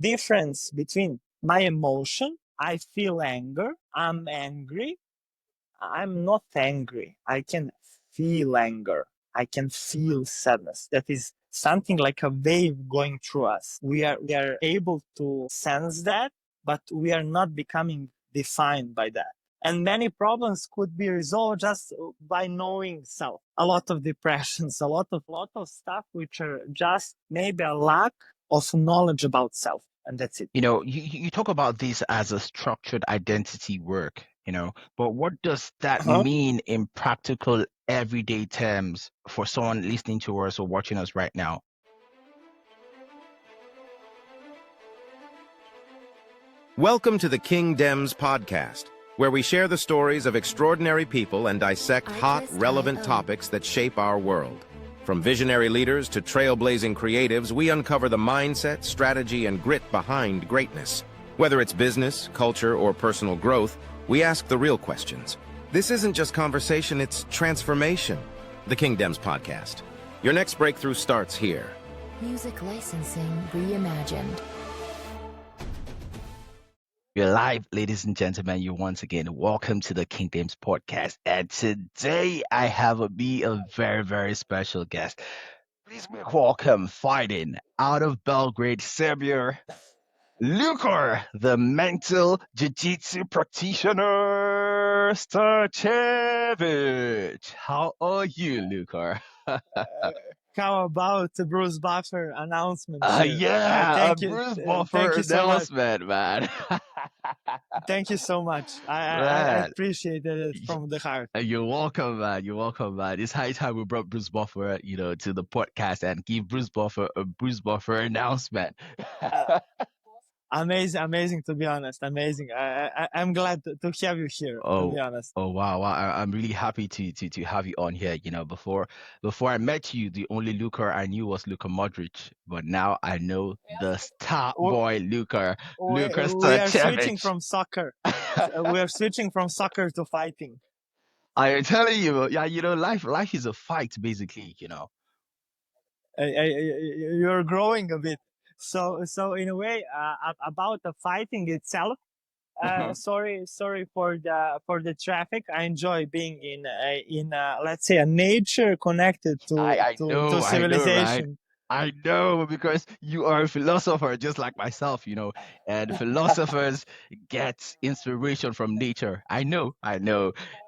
difference between my emotion. I feel anger. I'm angry. I'm not angry. I can feel anger. I can feel sadness. That is something like a wave going through us. We are able to sense that, but we are not becoming defined by that. And many problems could be resolved just by knowing self. A lot of depressions, a lot of stuff which are just maybe a lack of knowledge about self. And that's it. You talk about this as a structured identity work, but what does that Uh-huh. mean in practical everyday terms for someone listening to us or watching us right now? Welcome to the King Dems podcast, where we share the stories of extraordinary people and dissect hot, relevant topics that shape our world. From visionary leaders to trailblazing creatives, we uncover the mindset, strategy, and grit behind greatness. Whether it's business, culture, or personal growth, we ask the real questions. This isn't just conversation, it's transformation. The King Dems podcast. Your next breakthrough starts here. Music licensing reimagined. You're live, ladies and gentlemen. You once again welcome to the King Dems podcast. And today I have a very, very special guest. Please make welcome fighting out of Belgrade, Serbia, Luka, the mental jiu-jitsu practitioner, Starchevich. How are you, Luka? How about the Bruce Buffer announcement? Thank you. Bruce Buffer thank you so announcement, man. Thank you so much. I Man. appreciated it from the heart. You're welcome, man. You're welcome, man. It's high time we brought Bruce Buffer, to the podcast and give Bruce Buffer a Bruce Buffer announcement. Amazing to be honest. Amazing. I'm glad to have you here. To be honest. Oh wow! I'm really happy to have you on here. Before I met you, the only Luka I knew was Luka Modric, but now I know the star boy Luka Starchevich. We are switching from soccer. We are switching from soccer to fighting. I'm telling you, life is a fight, basically. You're growing a bit. So in a way, about the fighting itself. Sorry for the traffic. I enjoy being in let's say a nature connected to civilization. I know, because you are a philosopher just like myself, and philosophers get inspiration from nature. I know.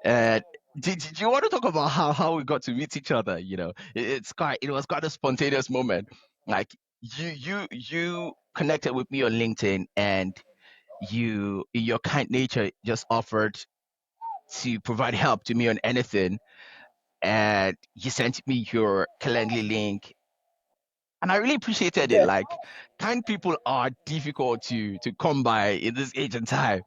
Did you want to talk about how we got to meet each other? It was quite a spontaneous moment. Like you connected with me on LinkedIn, and you, in your kind nature, just offered to provide help to me on anything, and you sent me your Calendly link, and I really appreciated it. Like, kind people are difficult to come by in this age and time.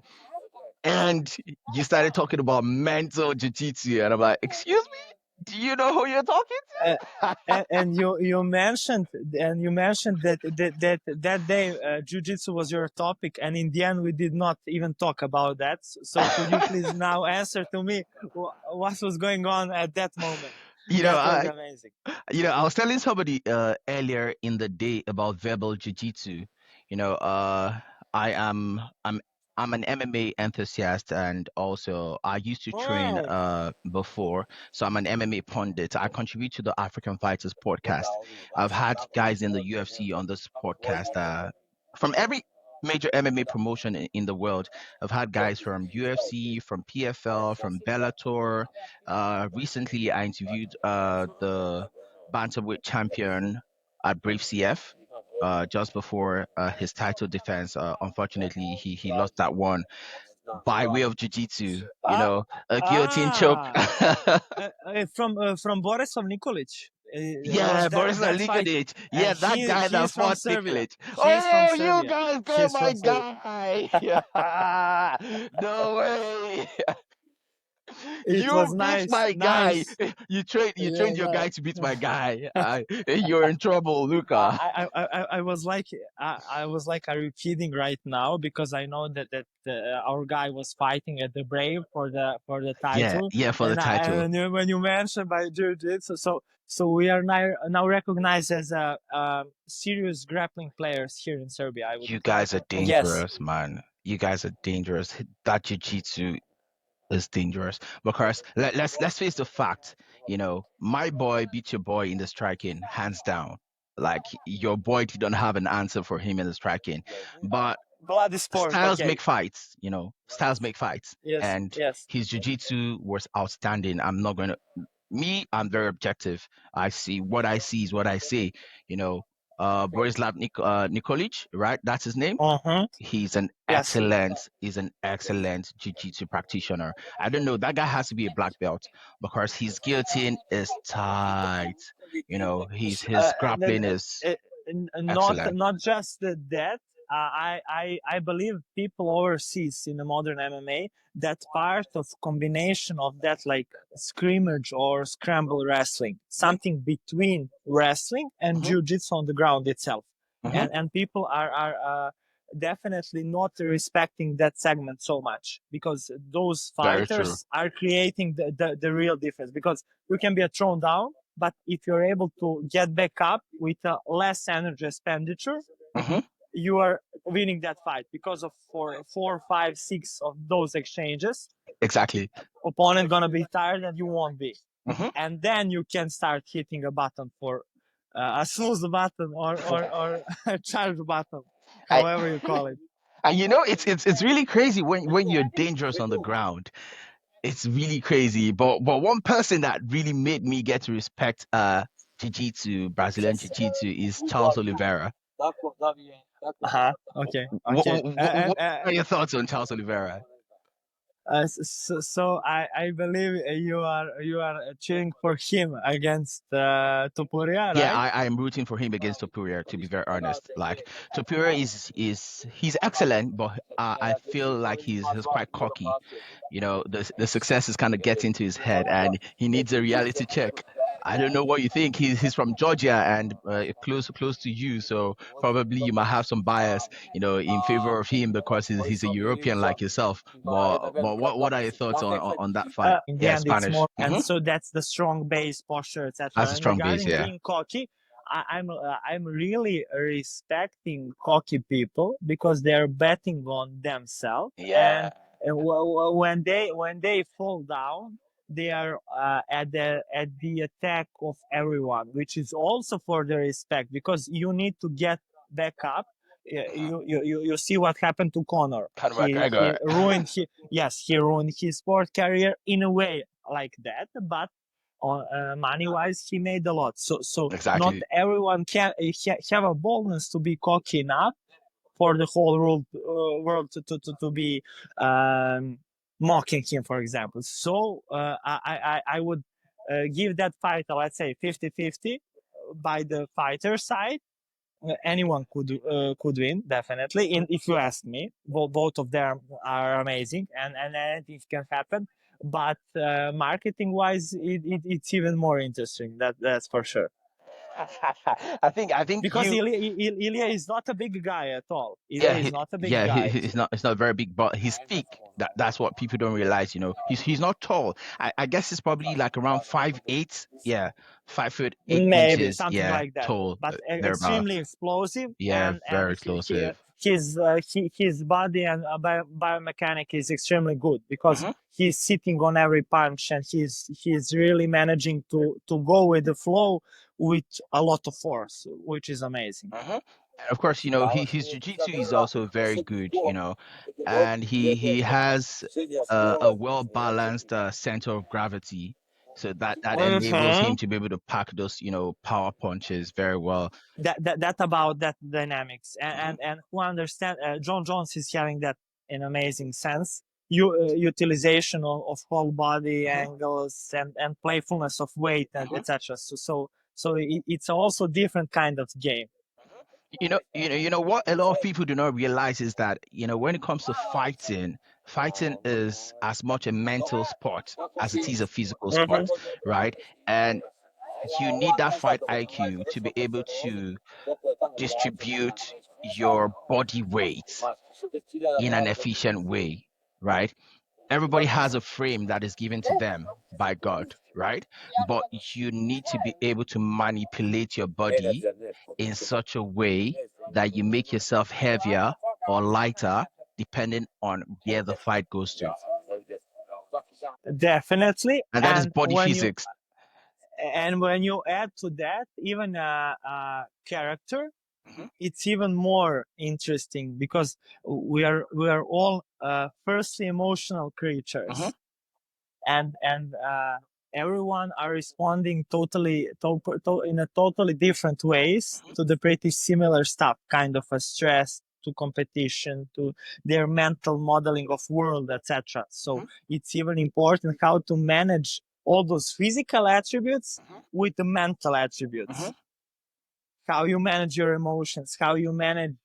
And you started talking about mental jiu-jitsu, and I'm like, excuse me, do you know who you're talking to? And you mentioned that day jiu-jitsu was your topic, and in the end we did not even talk about that. So could you please now answer to me what was going on at that moment? That was amazing. I was telling somebody earlier in the day about verbal jiu-jitsu. I'm an MMA enthusiast, and also I used to train before, so I'm an MMA pundit. I contribute to the African Fighters podcast. I've had guys in the UFC on this podcast from every major MMA promotion in the world. I've had guys from UFC, from PFL, from Bellator. Recently, I interviewed the bantamweight champion at Brave CF. Just before his title defense. Unfortunately, he lost that one by way of jiu-jitsu, a guillotine choke. From Borislav Nikolic. Borislav Nikolic. Yeah, that guy that fought Nikolic. You guys got my guy. No way. It was You beat nice, my guy. nice. You Yeah, trained your no. guy to beat my guy. You're in trouble, Luka. I was like, I was like, are you kidding right now? Because I know that our guy was fighting at the Brave for the Yeah, title, yeah, for the and title. when you mentioned by Jiu-Jitsu, so we are now recognized as serious grappling players here in Serbia. I would. You guys are Yes. dangerous, man. You guys are dangerous. That jiu-jitsu is dangerous because let's face the fact. My boy beat your boy in the striking, hands down. Like your boy didn't have an answer for him in the striking, but Bloody sport. styles Okay. make fights. Styles make fights, Yes. and Yes. his jiu-jitsu was outstanding. I'm not going to I'm very objective. I see what I see is what I say. You know, Nikolic, right? That's his name. Uh-huh. Yes. He's an excellent jiu-jitsu practitioner. I don't know, that guy has to be a black belt because his guillotine is tight. His grappling is excellent. Not just that. I believe people overseas in the modern MMA that part of combination of that like scrimmage or scramble wrestling, something between wrestling and Mhm, jiu-jitsu on the ground itself, mhm. and people are definitely not respecting that segment so much because those Very true. fighters are creating the real difference because you can be thrown down, but if you're able to get back up with less energy expenditure, Mhm, you are winning that fight because of four, five, six of those exchanges. exactly. Opponent gonna be tired and you won't be, Mhm. and then you can start hitting a button for a snooze button or a charge button, I, however you call it. and it's really crazy when you're dangerous on the ground. It's really crazy. But one person that really made me get to respect jiu-jitsu, Brazilian jiu-jitsu, is Charles Oliveira. Uh-huh. Okay. What, Okay. what are your thoughts on Charles Oliveira? So I believe you are cheering for him against Topuria, Yeah, right? I am rooting for him against Topuria, to be very honest. Like Topuria is he's excellent, but I feel like he's quite cocky. The success is kind of getting to his head, and he needs a reality check. I don't know what you think. He's from Georgia and close to you, so probably you might have some bias, in favor of him because he's a European like yourself. But what are your thoughts on that fight? In the Yeah, end, it's Spanish. more, and so that's the strong base posture, That's etc. a And strong base, regarding yeah. being cocky, I'm really respecting cocky people because they're betting on themselves, and Yeah. when they fall down, they are at the attack of everyone, which is also for the respect because you need to get back up. You see what happened to Connor. Conor He McGregor. ruined he ruined his sport career in a way like that, but money wise he made a lot. So not Exactly. everyone can have a boldness to be cocky enough for the whole world to be um, mocking him, for example. So I would give that fight, let's say 50-50 by the fighter side. Anyone could win definitely. If you ask me, both of them are amazing, and anything can happen. But marketing wise, it's even more interesting. That's for sure. I think Because you Ilya is not a big guy at all. Ilya yeah, is not a big guy. it's not very big, but he's thick. That's what people don't realize. He's not tall. I guess he's probably like around 5'8". Yeah, 5 foot eight Maybe inches. something Yeah, like that, tall. but Thereabout. extremely explosive, Yeah, and very explosive. his body and biomechanic is extremely good because Hmm. he's sitting on every punch and he's really managing to go with the flow with a lot of force, which is amazing. Hmm. And of course, his jiu-jitsu is also very good. And he has a well-balanced center of gravity, so that enables him Mhm. to be able to pack those power punches very well. That about that dynamics, Hmm. and who understand John Jones is having that in amazing sense. Utilization of whole body Hmm. angles and playfulness of weight and Hmm. etc. So it's also different kind of game. What a lot of people do not realize is that when it comes to fighting, fighting is as much a mental sport as it is a physical sport, right? And you need that fight IQ to be able to distribute your body weight in an efficient way, right? Everybody has a frame that is given to them by God, right? But you need to be able to manipulate your body in such a way that you make yourself heavier or lighter depending on where the fight goes to. Definitely. And that is body physics. And when you add to that even a character, Mhm. it's even more interesting because we are all firstly emotional creatures. Mhm. And everyone are responding totally in a totally different ways to the pretty similar stuff, kind of a stress to competition to their mental modeling of world, etc. So it's even important how to manage all those physical attributes with the mental attributes, how you manage your emotions, how you manage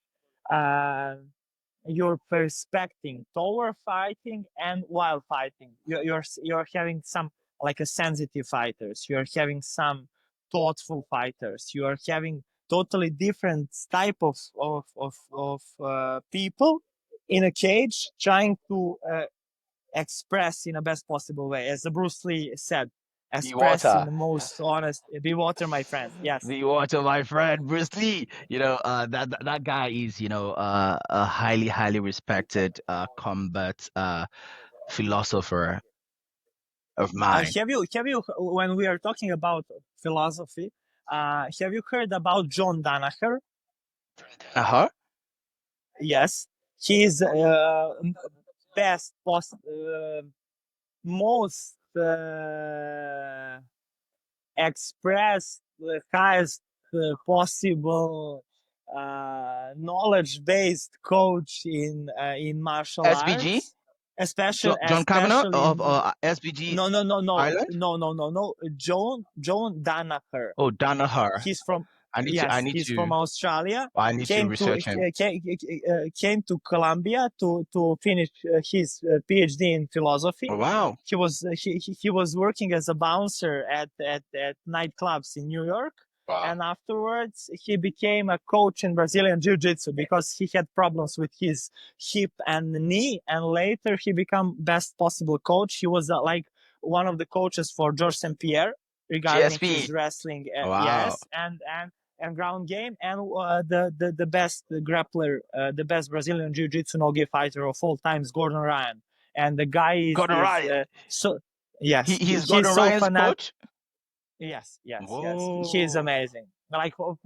your perspective toward fighting and while fighting. You're having some like a sensitive fighters. You're having some thoughtful fighters. You are having totally different type of people in a cage trying to express in the best possible way, as Bruce Lee said. Express in the most honest. Be water, my friend. Yes. The water, my friend, Bruce Lee. That guy is, a highly respected combat philosopher of mine. Have you when we are talking about philosophy, have you heard about John Danaher? Yes, he is best most expressed the highest possible knowledge-based coach in martial SBG? arts, especially John Kavanagh of in SBG no. Ireland? John Danaher. Oh, Danaher. He's from he's from Australia. I need to research him. Came to Columbia to finish his PhD in philosophy. Oh, wow. He was working as a bouncer at nightclubs in New York. Wow. And afterwards, he became a coach in Brazilian Jiu-Jitsu because he had problems with his hip and knee. And later, he became best possible coach. He was like one of the coaches for Georges St. Pierre regarding GSP. his wrestling. Wow. Yes, and ground game, and the best grappler, the best Brazilian Jiu-Jitsu no-gi fighter of all times, Gordon Ryan. And the guy is Gordon Ryan. so yes, he's Gordon so Ryan's coach. Yes. Whoa. He's amazing. Like for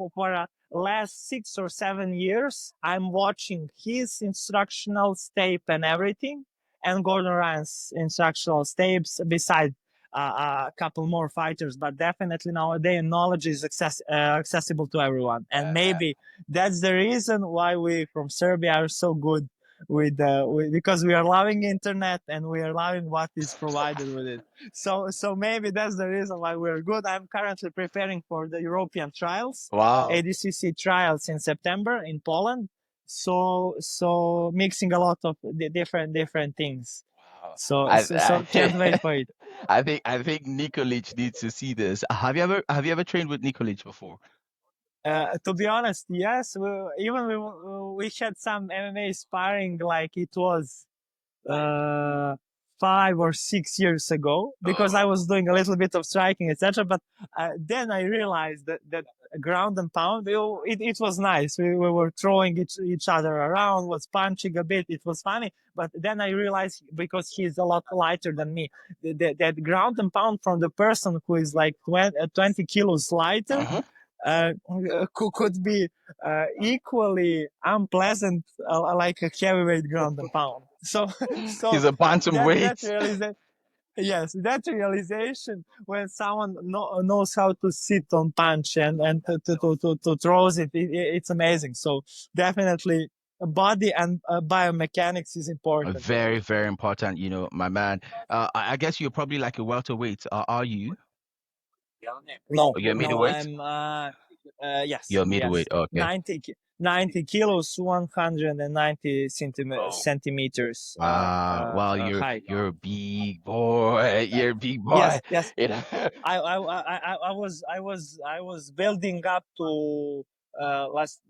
last 6 or 7 years, I'm watching his instructional tape and everything, and Gordon Ryan's instructional tapes beside a couple more fighters. But definitely nowadays, knowledge is accessible to everyone, and maybe that's the reason why we from Serbia are so good with because we are loving internet and we are loving what is provided with it. So maybe that's the reason why we're good. I'm currently preparing for the European trials. Wow. ADCC trials in September in Poland. So mixing a lot of different things. Wow. So can't wait for it. I think Nikolic needs to see this. Have you ever trained with Nikolic before? To be honest, yes. We had some MMA sparring like it was 5 or 6 years ago, because I was doing a little bit of striking, etc. But then I realized that ground and pound, it was nice. We were throwing each other around, was punching a bit. It was funny. But then I realized, because he's a lot lighter than me, that ground and pound from the person who is like 20 kilos lighter could be equally unpleasant like a heavyweight ground and pound. So he's a bantamweight. That realization when someone knows how to sit on punch and to throws it's amazing. So definitely body and biomechanics is important. Very, very important, my man. I guess you're probably like a welterweight. Are you? No, You're middleweight? I'm yes. You're middleweight, yes. okay. 90 kilos, 190 centimeters Well, height. you're a big boy. You're a big boy. Yes, yes. You know? I was building up to last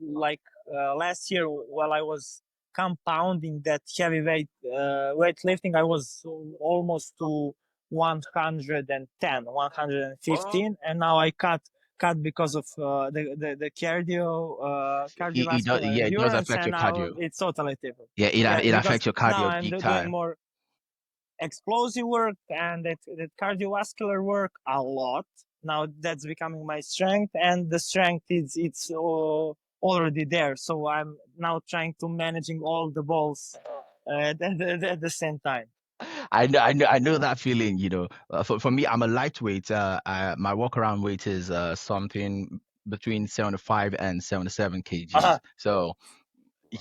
year while I was compounding that heavyweight weightlifting. I was almost to 110, 115, and now I cut because of the cardiovascular Yeah, it does endurance, affect and your now cardio. it's totally different. Yeah, Yeah, it because affects your now cardio I'm big doing time. more explosive work and that cardiovascular work a lot. Now that's becoming my strength, and the strength it's already there. So I'm now trying to managing all the balls at the same time. I know that feeling. You know, for me, I'm a lightweight. My walk around weight is something between 75 and 77 kgs. Uh-huh. So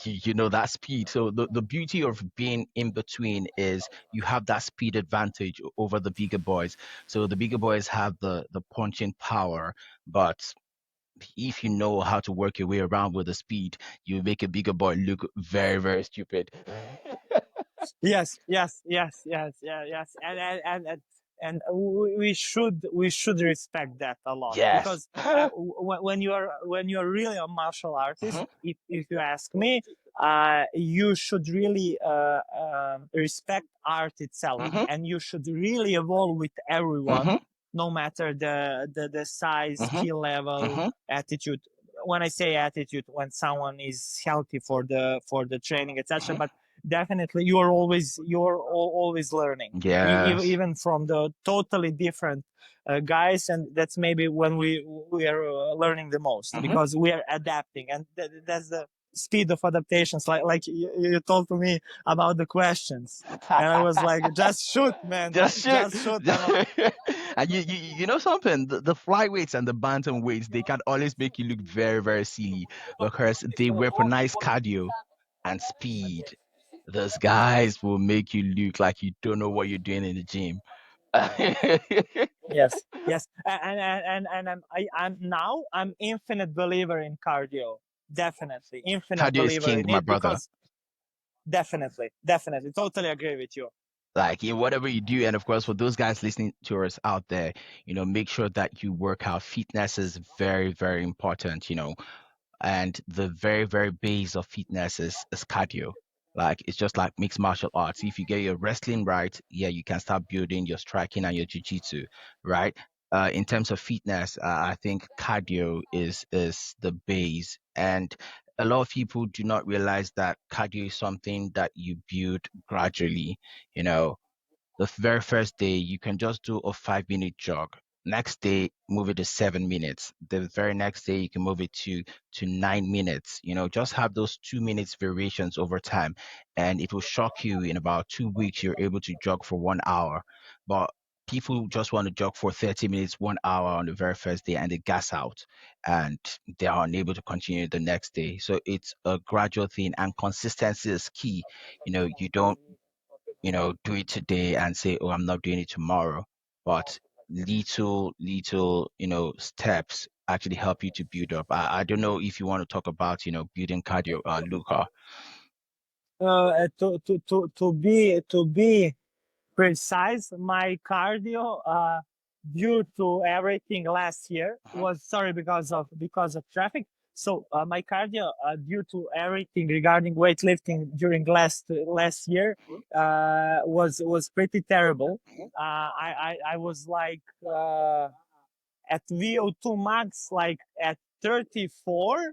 you know that speed. So the beauty of being in between is you have that speed advantage over the bigger boys. So the bigger boys have the punching power, but if you know how to work your way around with the speed, you make a bigger boy look very, very stupid. Yes, yes, yes, yes, yeah, yes, and we should respect that a lot, Yes. because when you're really a martial artist, Mhm, if you ask me, you should really respect art itself, mhm, and you should really evolve with everyone, mhm, no matter the size, mhm, skill level, mhm, attitude. When I say attitude, when someone is healthy for the training, etc., mhm. but definitely you're always learning, Yes. even from the totally different guys, and that's maybe when we are learning the most, Mhm. because we are adapting, and that's the speed of adaptations, like you told to me about the questions, and I was like, just shoot, man, Just shoot. just shoot. And you know something, the flyweights and the bantam weights, they can always make you look very, very silly because they weaponize cardio and speed. Those guys will make you look like you don't know what you're doing in the gym. Yes, yes, I'm infinite believer in cardio, definitely infinite Cardio is believer king, in my it, brother. because definitely, totally agree with you. Like in whatever you do, and of course for those guys listening to us out there, make sure that you work out. Fitness is very, very important. And the very, very base of fitness is cardio. Like it's just like mixed martial arts. If you get your wrestling right, yeah, you can start building your striking and your jiu-jitsu, right? In terms of fitness, I think cardio is the base, and a lot of people do not realize that cardio is something that you build gradually. You know, the very first day, you can just do a 5 minute jog. Next day, move it to 7 minutes. The very next day, you can move it to 9 minutes. Just have those 2 minutes variations over time, and it will shock you. In about 2 weeks, you're able to jog for 1 hour. But people just want to jog for 30 minutes, 1 hour on the very first day, and they gas out, and they are unable to continue the next day. So it's a gradual thing, and consistency is key. You don't do it today and say, oh, I'm not doing it tomorrow. But little, steps actually help you to build up. I don't know if you want to talk about, building cardio, Luca. To be precise, my cardio, due to everything last year, Mhm, was, sorry, because of traffic. So my cardio, due to everything regarding weightlifting during last year, was pretty terrible. I was like at VO2 max, like at 34,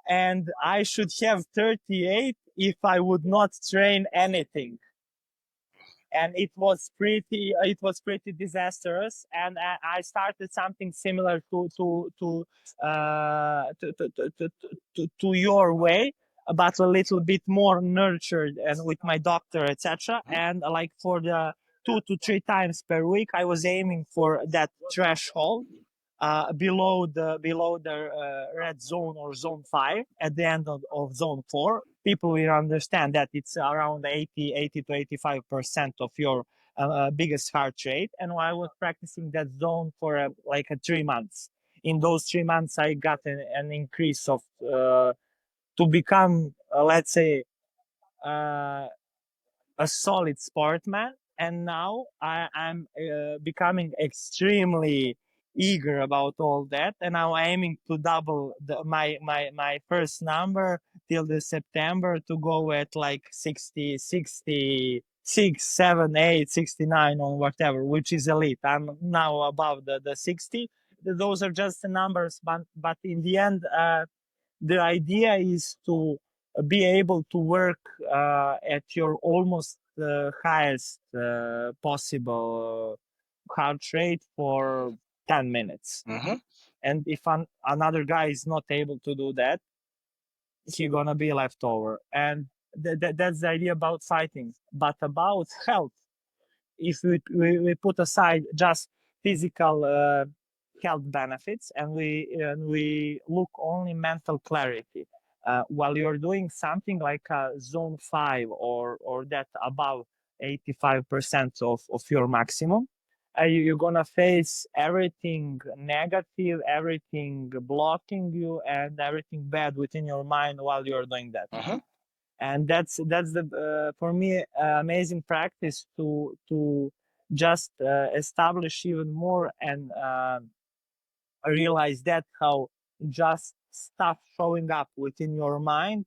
and I should have 38 if I would not train anything. And it was pretty disastrous, and I started something similar to your way, but a little bit more nurtured, and with my doctor, etc. mhm, And like for the 2 to 3 times per week, I was aiming for that threshold, below the red zone or zone 5, at the end of zone 4. People will understand that it's around 80 to 85% of your biggest heart rate. And I was practicing that zone for like 3 months. In those 3 months, I got an increase of to become, let's say, a solid sportsman. And now I'm becoming extremely eager about all that, and now aiming to double my first number till the September, to go at like 60, 66, 7, 8, 69 or whatever, which is elite. I'm now above the 60. Those are just the numbers, but in the end, the idea is to be able to work at your almost highest possible heart rate for 10 minutes. And if another guy is not able to do that, he's gonna be left over. And that's the idea about fighting. But about health, if we put aside just physical health benefits, and we look only mental clarity, while you're doing something like zone 5 or that above 85% of your maximum, you're gonna face everything negative, everything blocking you, and everything bad within your mind while you're doing that. And that's the for me amazing practice to just establish even more, and realize that how just stuff showing up within your mind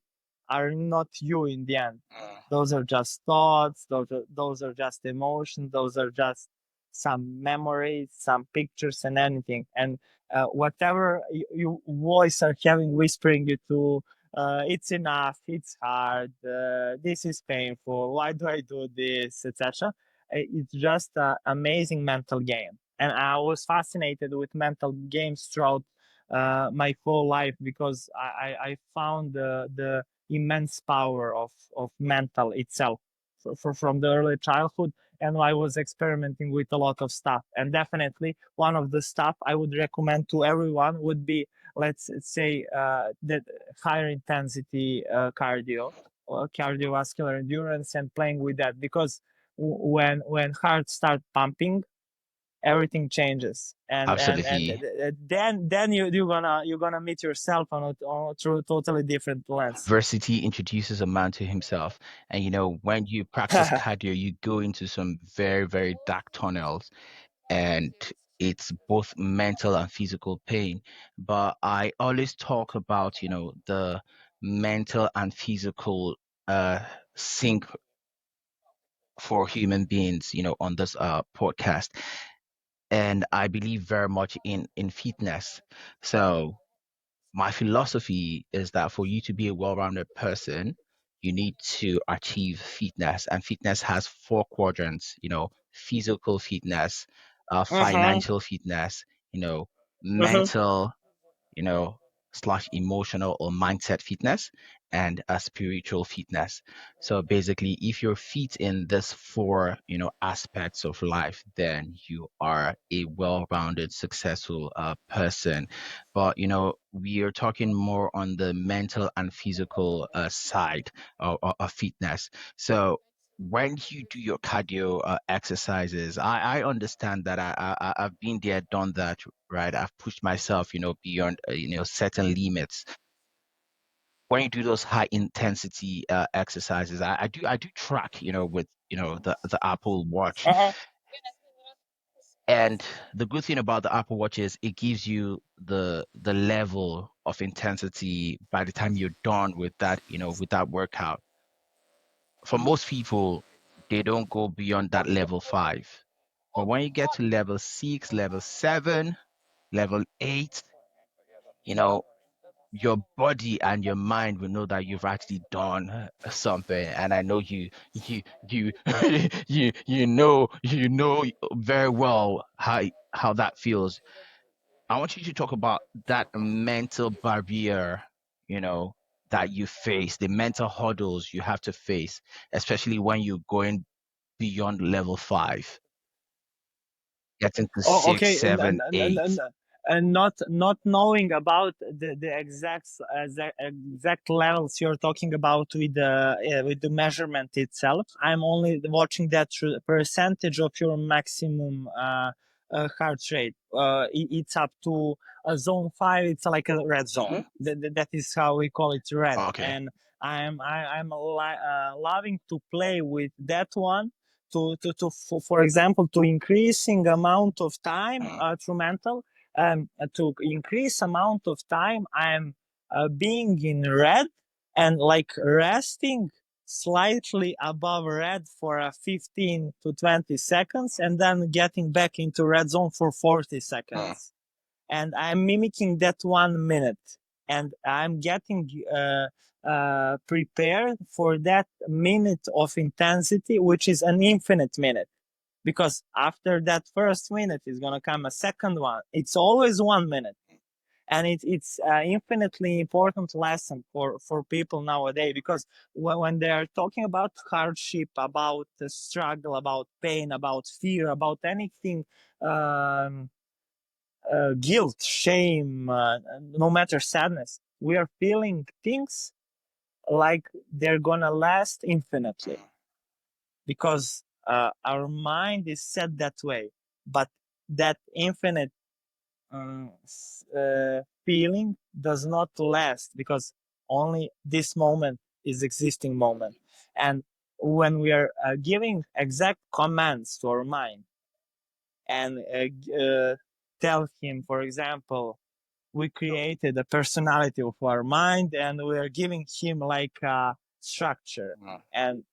are not you in the end. Those are just thoughts, those are just emotions, those are just some memories, some pictures and anything. And whatever you voice are having whispering you to, it's enough, it's hard, this is painful, why do I do this, etc. It's just an amazing mental game. And I was fascinated with mental games throughout my whole life, because I found the immense power of mental itself from the early childhood. And I was experimenting with a lot of stuff. And definitely one of the stuff I would recommend to everyone would be, let's say, the higher intensity cardio or cardiovascular endurance, and playing with that. Because when heart start pumping, everything changes, and Absolutely. then you're gonna meet yourself through a totally different lens. Adversity introduces a man to himself. And when you practice cardio, you go into some very, very dark tunnels, and it's both mental and physical pain. But I always talk about, the mental and physical sync for human beings, on this podcast. And I believe very much in fitness. So my philosophy is that for you to be a well-rounded person, you need to achieve fitness. And fitness has four quadrants, physical fitness, financial fitness, mental, you know, slash emotional or mindset fitness, and a spiritual fitness. So basically, if you're fit in this four, aspects of life, then you are a well-rounded, successful person. But we are talking more on the mental and physical side of fitness. So when you do your cardio exercises, I understand that I've been there, done that, right? I've pushed myself, beyond, certain limits. When you do those high intensity exercises, I do track, with, the Apple Watch. And the good thing about the Apple Watch is it gives you the level of intensity by the time you're done with that, with that workout. For most people, they don't go beyond that level 5. But when you get to level 6, level 7, level 8, you know, your body and your mind will know that you've actually done something. And I know you you know very well how that feels. I want you to talk about that mental barrier, you know, that you face, the mental hurdles you have to face, especially when you're going beyond level 5, getting to Oh, 6, okay, and 7, 8. not knowing about the exact levels you're talking about with the measurement itself. I'm only watching that percentage of your maximum heart rate. It's up to zone 5. It's like a red zone. That is how we call it, red. Okay. And I'm loving to play with that one for example, to increasing amount of time through mental. To increase amount of time, I'm being in red and like resting slightly above red for 15 to 20 seconds and then getting back into red zone for 40 seconds. And I'm mimicking that 1 minute and I'm getting prepared for that minute of intensity, which is an infinite minute. Because after that first minute is going to come a second one. It's always 1 minute. And it's infinitely important lesson for people nowadays, because when they are talking about hardship, about the struggle, about pain, about fear, about anything, guilt, shame, no matter sadness, we are feeling things like they're gonna last infinitely, because our mind is set that way. But that infinite feeling does not last, because only this moment is existing moment. And when we are giving exact commands to our mind and tell him, for example, we created a personality of our mind and we are giving him like a structure. And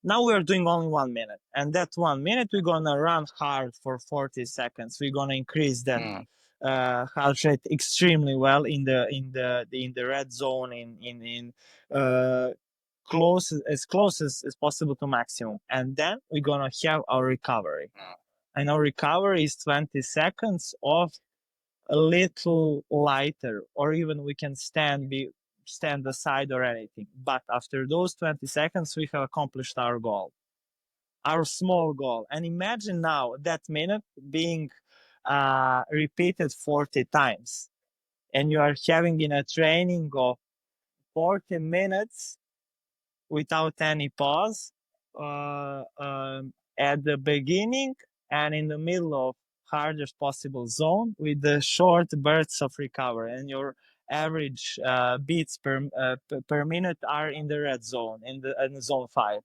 now we're doing only 1 minute, and that 1 minute we're gonna run hard for 40 seconds. We're gonna increase that heart rate extremely well in the red zone, in close as possible to maximum. And then we're gonna have our recovery. And our recovery is 20 seconds of a little lighter, or even we can stand aside or anything. But after those 20 seconds, we have accomplished our goal, our small goal. And imagine now that minute being repeated 40 times, and you are having in a training of 40 minutes without any pause, at the beginning and in the middle of hardest possible zone, with the short bursts of recovery, and your average beats per minute are in the red zone, in the zone 5.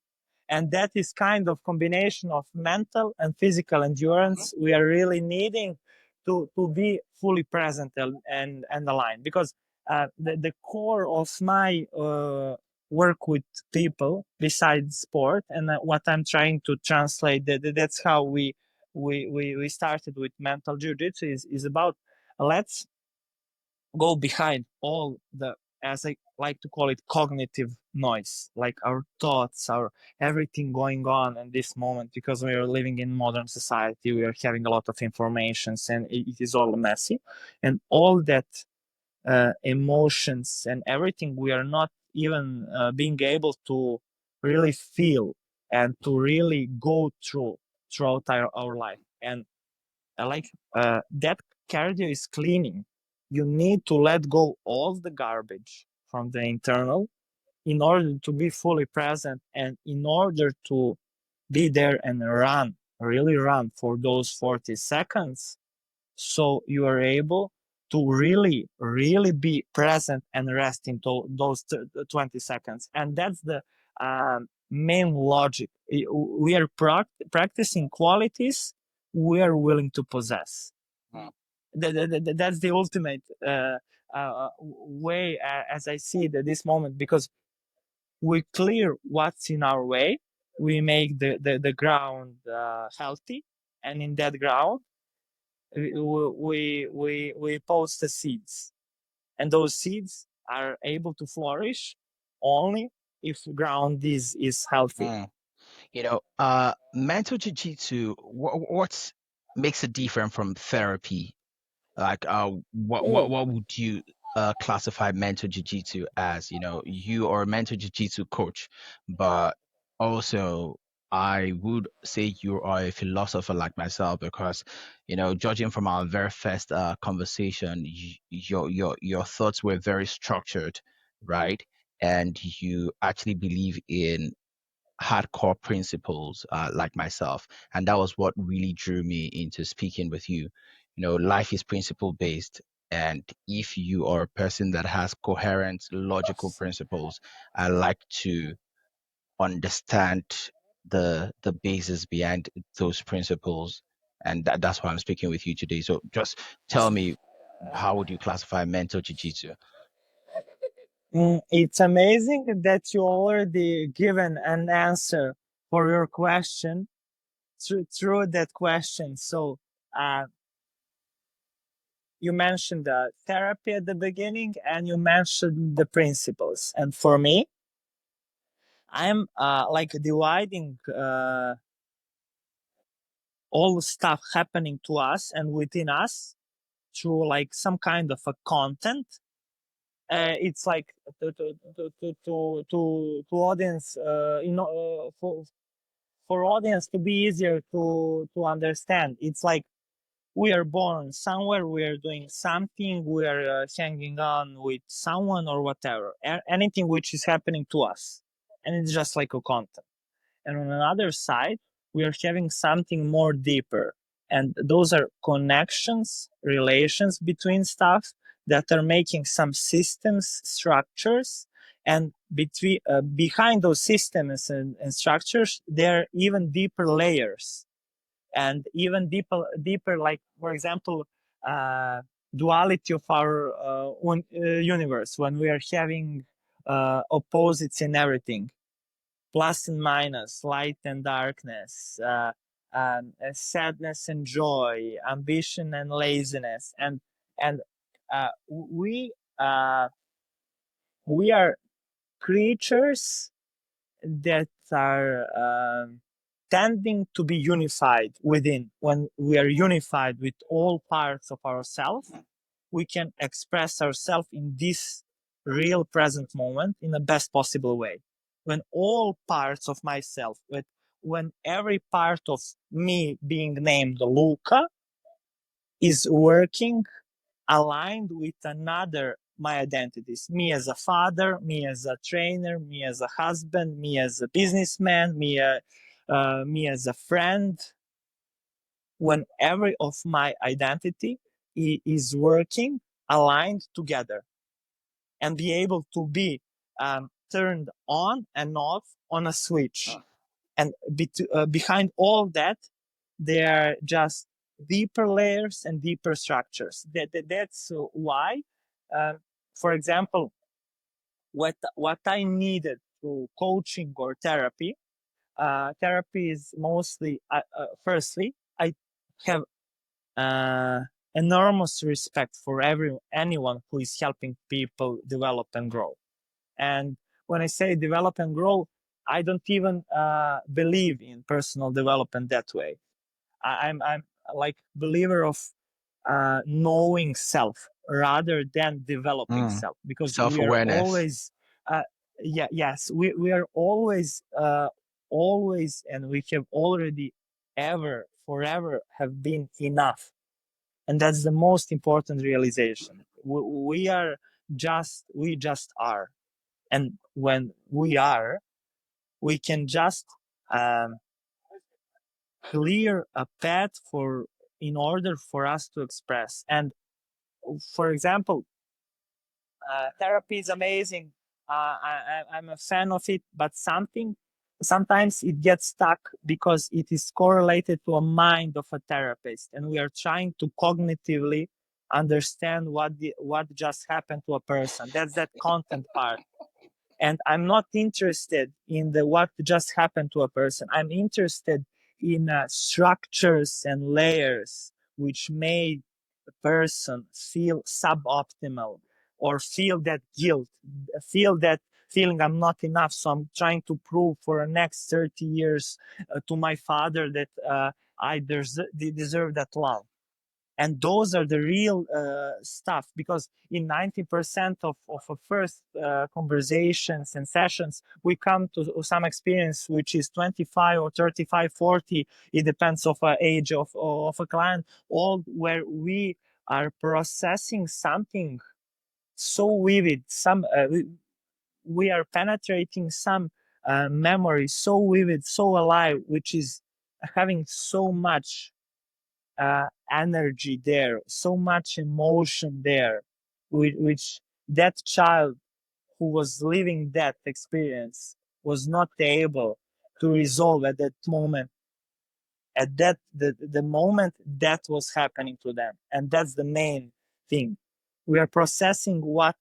And that is kind of combination of mental and physical endurance we are really needing to be fully present and aligned. Because the core of my work with people besides sport, and what I'm trying to translate, that's how we started with Mental Jiu-Jitsu, is about, let's go behind all the, as I like to call it, cognitive noise, like our thoughts, our everything going on in this moment, because we are living in modern society, we are having a lot of informations, and it is all messy, and all that emotions and everything we are not even being able to really feel and to really go throughout our life. And like that cardio is cleaning. You need to let go all the garbage from the internal in order to be fully present, and in order to be there and run, really run for those 40 seconds, so you are able to really, really be present and rest into those 20 seconds. And that's the main logic. We are practicing qualities we are willing to possess. That's the ultimate way, as I see it at this moment, because we clear what's in our way, we make the ground healthy, and in that ground we post the seeds, and those seeds are able to flourish only if ground is healthy. Mental jiu-jitsu, what makes it different from therapy? Like, what would you classify mental jiu-jitsu as? You are a mental jiu-jitsu coach, but also I would say you are a philosopher like myself, because judging from our very first conversation, your thoughts were very structured, right? And you actually believe in hardcore principles like myself, and that was what really drew me into speaking with you. You know, life is principle based, and if you are a person that has coherent logical principles, I like to understand the basis behind those principles, and that's why I'm speaking with you today. So just tell me, how would you classify mental jiu-jitsu? It's amazing that you already given an answer for your question through that question. So you mentioned the therapy at the beginning, and you mentioned the principles. And for me, I'm like dividing all the stuff happening to us and within us through like some kind of a content. It's like to audience, for audience to be easier to understand. It's like we are born somewhere, we are doing something, we are hanging on with someone or whatever, anything which is happening to us, and it's just like a content. And on another side, we are having something more deeper, and those are connections, relations between stuff that are making some systems, structures, and between behind those systems and structures, there are even deeper layers, and even deeper, like for example, duality of our universe, when we are having opposites in everything, plus and minus, light and darkness, sadness and joy, ambition and laziness, and we are creatures that are tending to be unified within. When we are unified with all parts of ourselves, we can express ourselves in this real present moment in the best possible way. When all parts of myself, when every part of me being named Luka is working aligned with another my identities, me as a father, me as a trainer, me as a husband, me as a businessman, me as a friend. When every of my identity is working aligned together, and be able to be turned on and off on a switch, and behind all that, there are just deeper layers and deeper structures. That's why, for example, what I needed through coaching or therapy. Therapy is mostly, firstly, I have enormous respect for anyone who is helping people develop and grow. And when I say develop and grow, I don't even believe in personal development that way. I'm like believer of knowing self rather than developing self, because we are Self-awareness. always we are always and we have already ever forever have been enough. And that's the most important realization. We just are. And when we are, we can just clear a path in order for us to express. And for example, therapy is amazing. I'm a fan of it, but sometimes it gets stuck because it is correlated to a mind of a therapist, and we are trying to cognitively understand what just happened to a person. That's that content part. And I'm not interested in the what just happened to a person. I'm interested in structures and layers which made the person feel suboptimal, or feel that guilt, feel that feeling I'm not enough. So I'm trying to prove for the next 30 years to my father that I deserve that love. And those are the real stuff, because in 90% of first conversations and sessions, we come to some experience which is 25 or 35, 40. It depends of age of a client, all where we are processing something so vivid. We are penetrating some memory so vivid, so alive, which is having so much energy there, so much emotion there, which that child who was living that experience was not able to resolve at that moment, at that the moment that was happening to them. And that's the main thing. We are processing what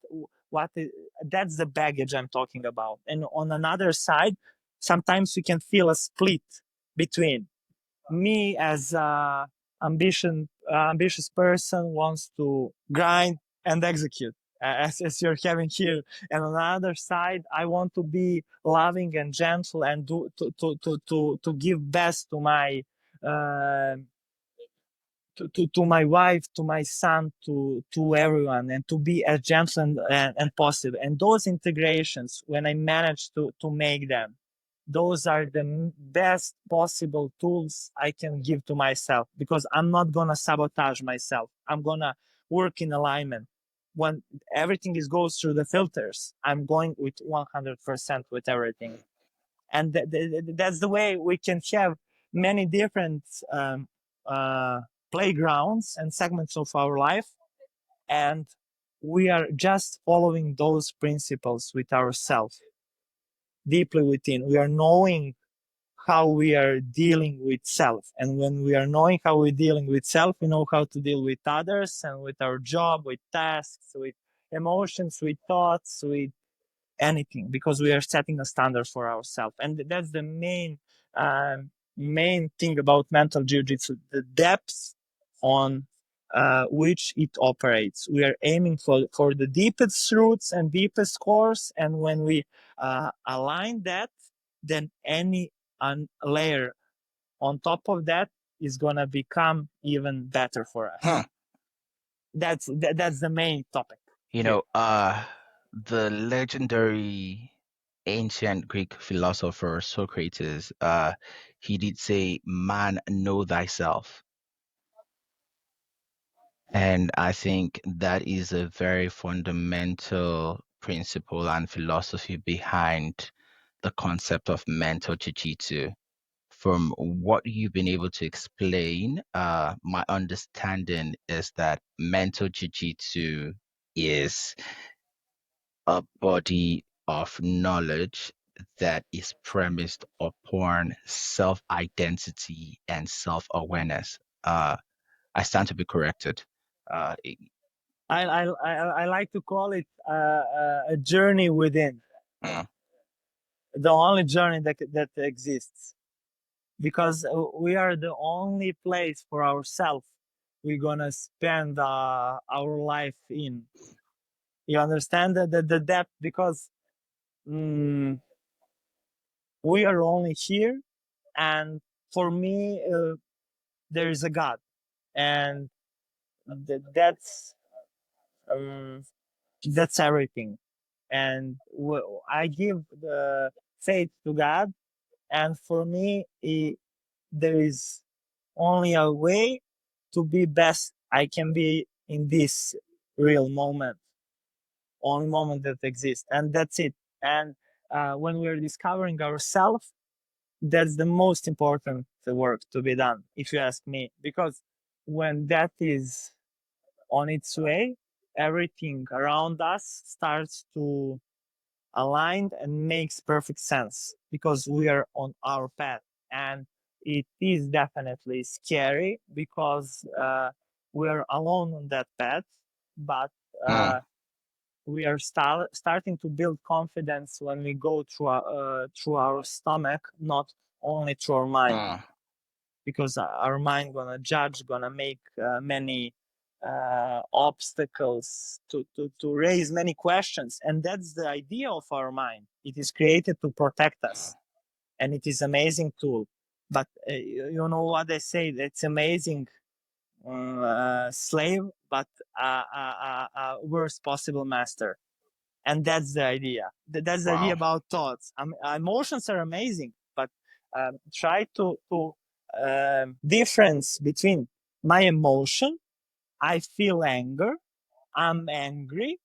is, that's the baggage I'm talking about. And on another side, sometimes you can feel a split between me as a ambitious person wants to grind and execute, as you're having here, and on the other side I want to be loving and gentle and do to give best to my uh, to my wife, to my son, to everyone, and to be as gentle and possible. And those integrations, when I manage to make them, those are the best possible tools I can give to myself, because I'm not gonna sabotage myself. I'm gonna work in alignment. When everything goes through the filters, I'm going with 100% with everything. And that's the way we can have many different playgrounds and segments of our life, and we are just following those principles with ourselves deeply within. We are knowing how we are dealing with self, and when we are knowing how we're dealing with self, we know how to deal with others and with our job, with tasks, with emotions, with thoughts, with anything, because we are setting a standard for ourselves. And that's the main thing about mental jiu-jitsu, the depth on which it operates. We are aiming for the deepest roots and deepest cores, and when we align that, then any layer on top of that is gonna become even better for us. That's the main topic. You know, the legendary ancient Greek philosopher Socrates, he did say, "Man, know thyself." And I think that is a very fundamental principle and philosophy behind the concept of mental jiu-jitsu. From what you've been able to explain, my understanding is that mental jiu-jitsu is a body of knowledge that is premised upon self-identity and self-awareness. I stand to be corrected. Uh, I like to call it a journey within, uh, the only journey that exists, because we are the only place for ourselves we're gonna spend our life in. You understand the depth, because we are only here, and for me, there is a God, and um, that's everything. And I give the faith to God, and for me, there is only a way to be best I can be in this real moment, only moment that exists, and that's it. And when we're discovering ourselves, that's the most important work to be done, if you ask me, because when that is on its way, everything around us starts to align and makes perfect sense, because we are on our path. And it is definitely scary, because we are alone on that path, but uh, we are starting to build confidence when we go through our stomach, not only through our mind, uh, because our mind gonna judge, gonna make many obstacles to raise many questions. And that's the idea of our mind. It is created to protect us, and it is amazing tool. But you know what they say, it's amazing slave, but worst possible master. And that's the idea. That's the idea wow. about thoughts. Emotions are amazing, but try to difference between my emotion. I feel anger. I'm angry.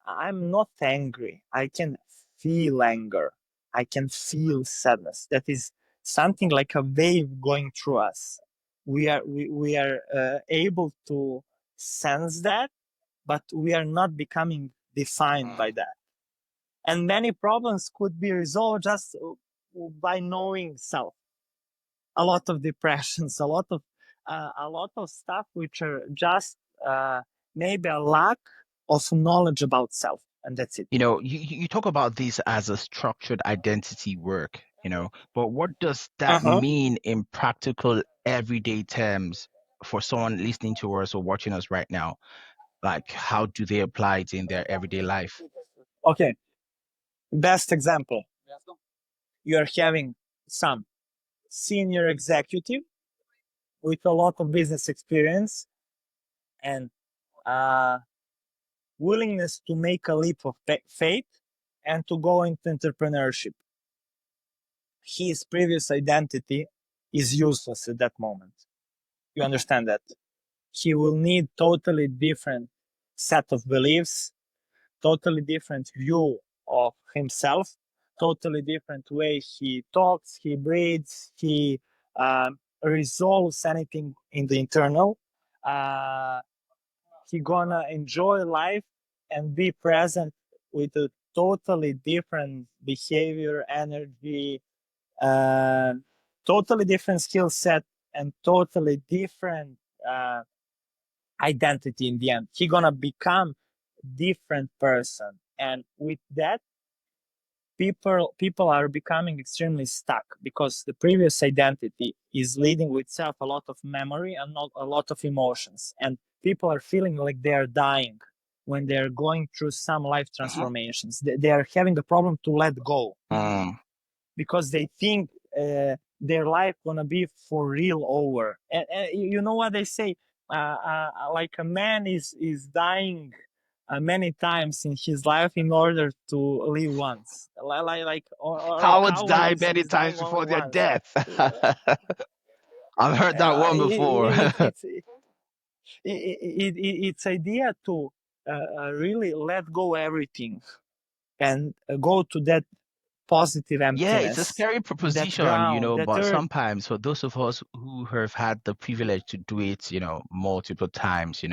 I'm not angry. I can feel anger. I can feel sadness. That is something like a wave going through us. We are able to sense that, but we are not becoming defined by that. And many problems could be resolved just by knowing self. A lot of depressions, a lot of stuff which are just maybe a lack of knowledge about self, and that's it. You talk about this as a structured identity work, but what does that mean in practical everyday terms for someone listening to us or watching us right now? Like, how do they apply it in their everyday life? Okay, best example. You are having some senior executive with a lot of business experience and willingness to make a leap of faith and to go into entrepreneurship. His previous identity is useless at that moment. You understand that? He will need totally different set of beliefs, totally different view of himself, totally different way he talks, he breathes, he resolves anything in the internal. He gonna enjoy life and be present with a totally different behavior, energy, totally different skill set, and totally different identity in the end. He gonna become different person, and with that, people are becoming extremely stuck because the previous identity is leading with self a lot of memory and not a lot of emotions, and people are feeling like they are dying when they are going through some life transformations. They are having a problem to let go because they think their life gonna be for real over. And you know what they say? Like a man is dying many times in his life in order to live once. Or a Cowards coward die is many times dying only before their once. death. I've heard that one before. It's idea to really let go everything and go to that positive Yeah, it's a emptiness, scary that proposition, ground, that but earth. sometimes for those of us who have had the privilege to do it, multiple times,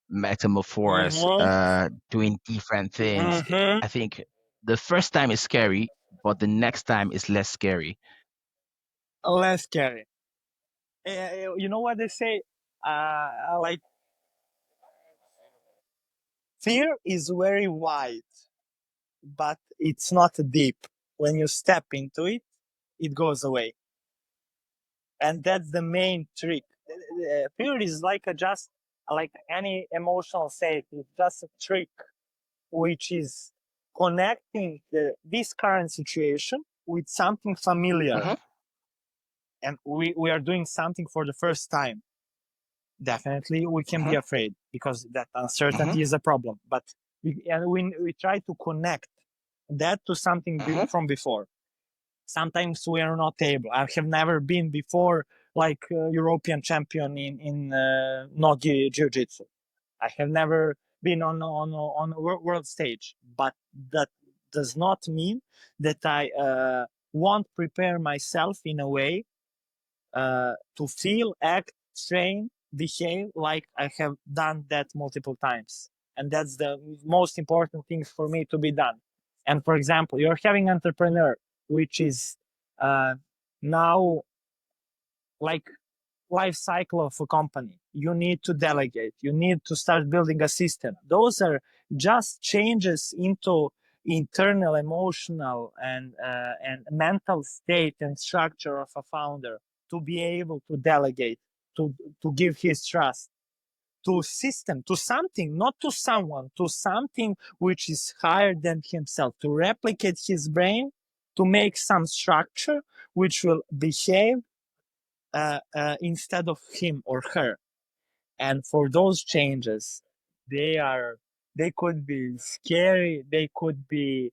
metamorphose, doing different things, I think the first time is scary, but the next time is less scary. Less scary. You know what they say? Like, fear is very wide, but it's not deep. When you step into it, it goes away. And that's the main trick. Fear is like just like any emotional state. It's just a trick, which is connecting this current situation with something familiar. And we are doing something for the first time. Definitely we can be afraid because that uncertainty is a problem. But we try to connect that to something from before. Sometimes we are not able. I have never been before like European champion in no jiu-jitsu. I have never been on a world stage, but that does not mean that I won't prepare myself in a way to feel, act, train, behave like I have done that multiple times. And that's the most important thing for me to be done. And for example, you're having an entrepreneur, which is now like life cycle of a company. You need to delegate. You need to start building a system. Those are just changes into internal, emotional, and mental state and structure of a founder to be able to delegate, to give his trust to system, to something, not to someone, to something which is higher than himself, to replicate his brain, to make some structure which will behave instead of him or her. And for those changes, they could be scary, they could be